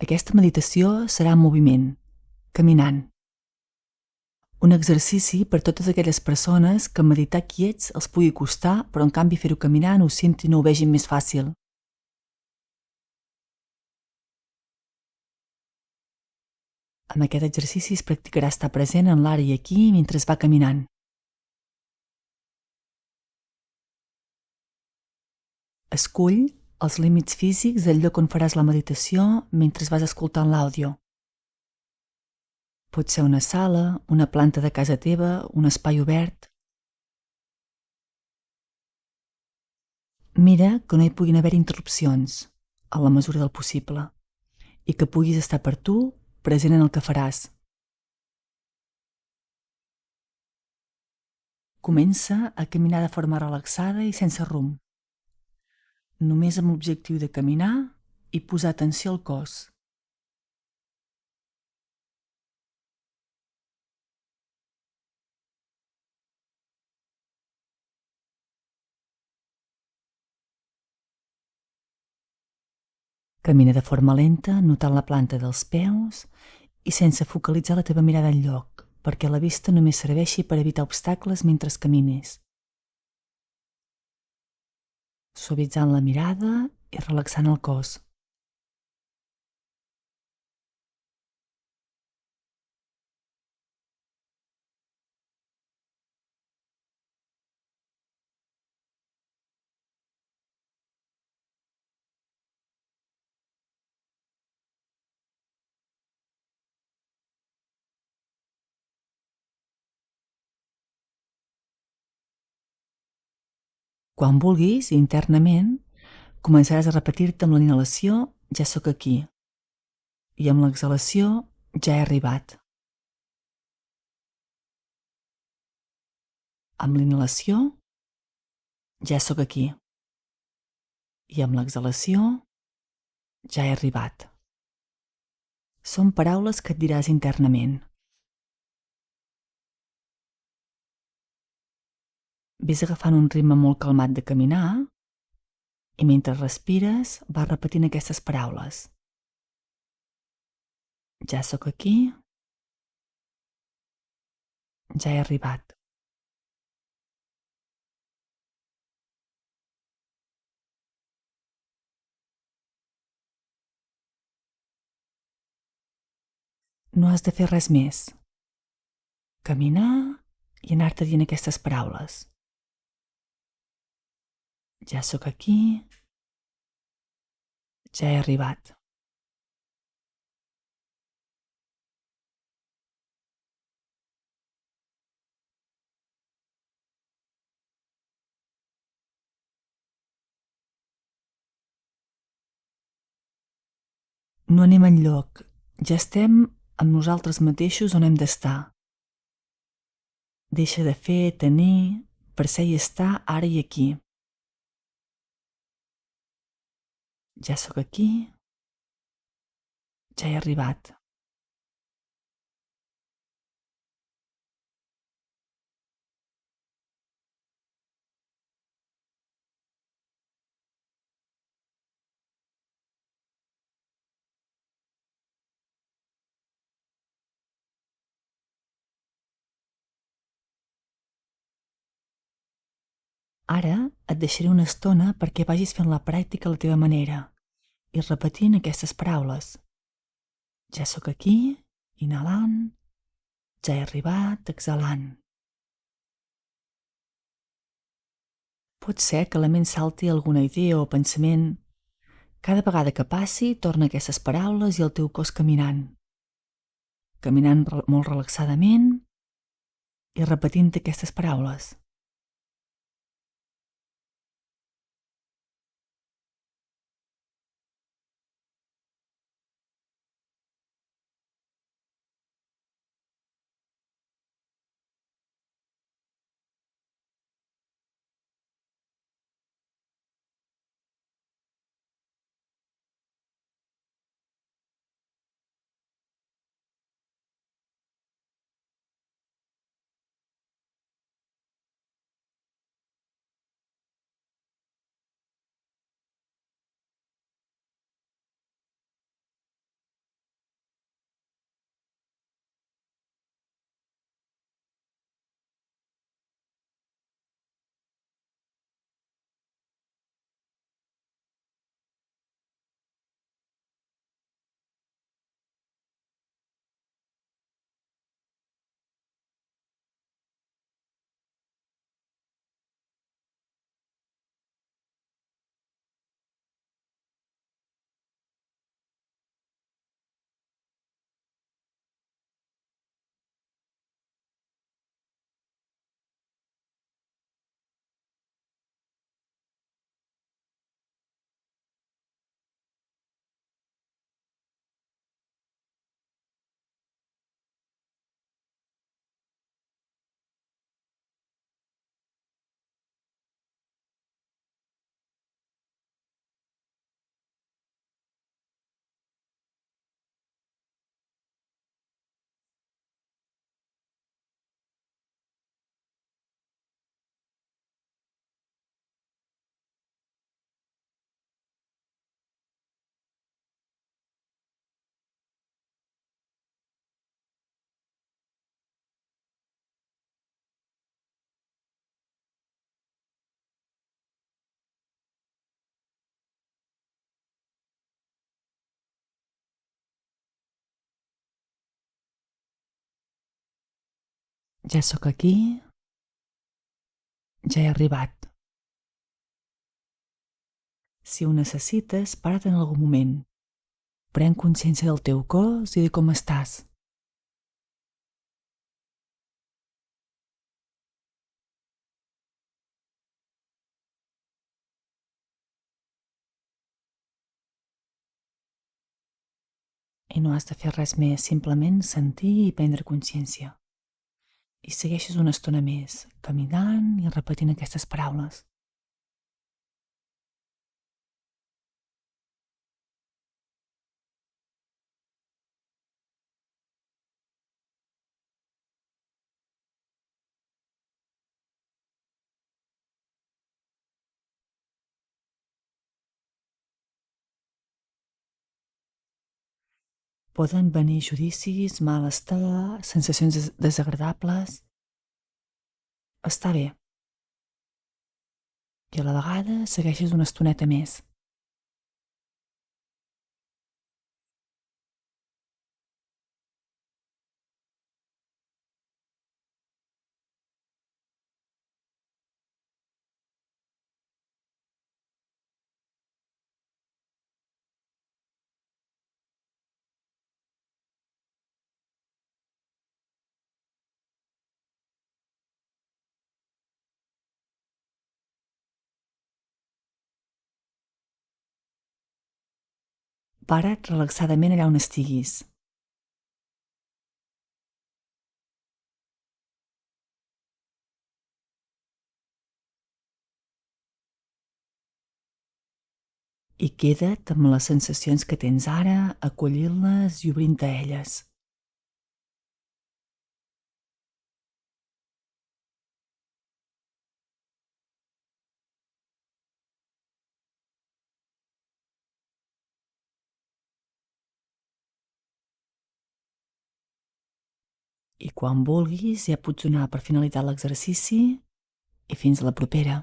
Aquesta meditació serà en moviment, caminant. Un exercici per totes aquelles persones que meditar quiets els pugui costar, però en canvi fer-ho caminant ho sentin o ho vegin més fàcil. Amb aquest exercici es practicarà estar present en l'ara i aquí mentre es va caminant. Escull els límits físics del lloc on faràs la meditació mentre vas escoltant l'àudio. Pot ser una sala, una planta de casa teva, un espai obert. Mira que no hi puguin haver interrupcions, a la mesura del possible, i que puguis estar per tu present en el que faràs. Comença a caminar de forma relaxada i sense rumb, només amb l'objectiu de caminar i posar atenció al cos. Camina de forma lenta, notant la planta dels peus i sense focalitzar la teva mirada enlloc, perquè la vista només serveixi per evitar obstacles mentre camines. Suavitzant la mirada i relaxant el cos. Quan vulguis, internament, començaràs a repetir-te amb l'inhalació ja sóc aquí i amb l'exhalació ja he arribat. Amb l'inhalació ja sóc aquí i amb l'exhalació ja he arribat. Són paraules que et diràs internament. Ves agafant un ritme molt calmat de caminar i mentre respires vas repetint aquestes paraules. Ja sóc aquí, ja he arribat. No has de fer res més. Caminar i anar-te dient aquestes paraules. Ja sóc aquí, ja he arribat. No anem enlloc, ja estem amb nosaltres mateixos on hem d'estar. Deixa de fer, tenir, per ser i estar ara i aquí. Ja sóc aquí, ja he arribat. Ara et deixaré una estona perquè vagis fent la pràctica a la teva manera i repetint aquestes paraules. Ja sóc aquí, inhalant, ja he arribat, exhalant. Pot ser que la ment salti alguna idea o pensament. Cada vegada que passi, torna aquestes paraules i el teu cos caminant. Caminant molt relaxadament i repetint aquestes paraules. Ja sóc aquí, ja he arribat. Si ho necessites, para't en algun moment. Pren consciència del teu cos i de com estàs. I no has de fer res més, simplement sentir i prendre consciència. I segueixes una estona més, caminant i repetint aquestes paraules. Poden venir judicis, malestar, sensacions desagradables. Està bé. I a la vegada segueixes una estoneta més. Para't relaxadament allà on estiguis. I queda't amb les sensacions que tens ara, acollint-les i obrint-te a elles. I quan vulguis ja pots donar per finalitzat l'exercici i fins a la propera.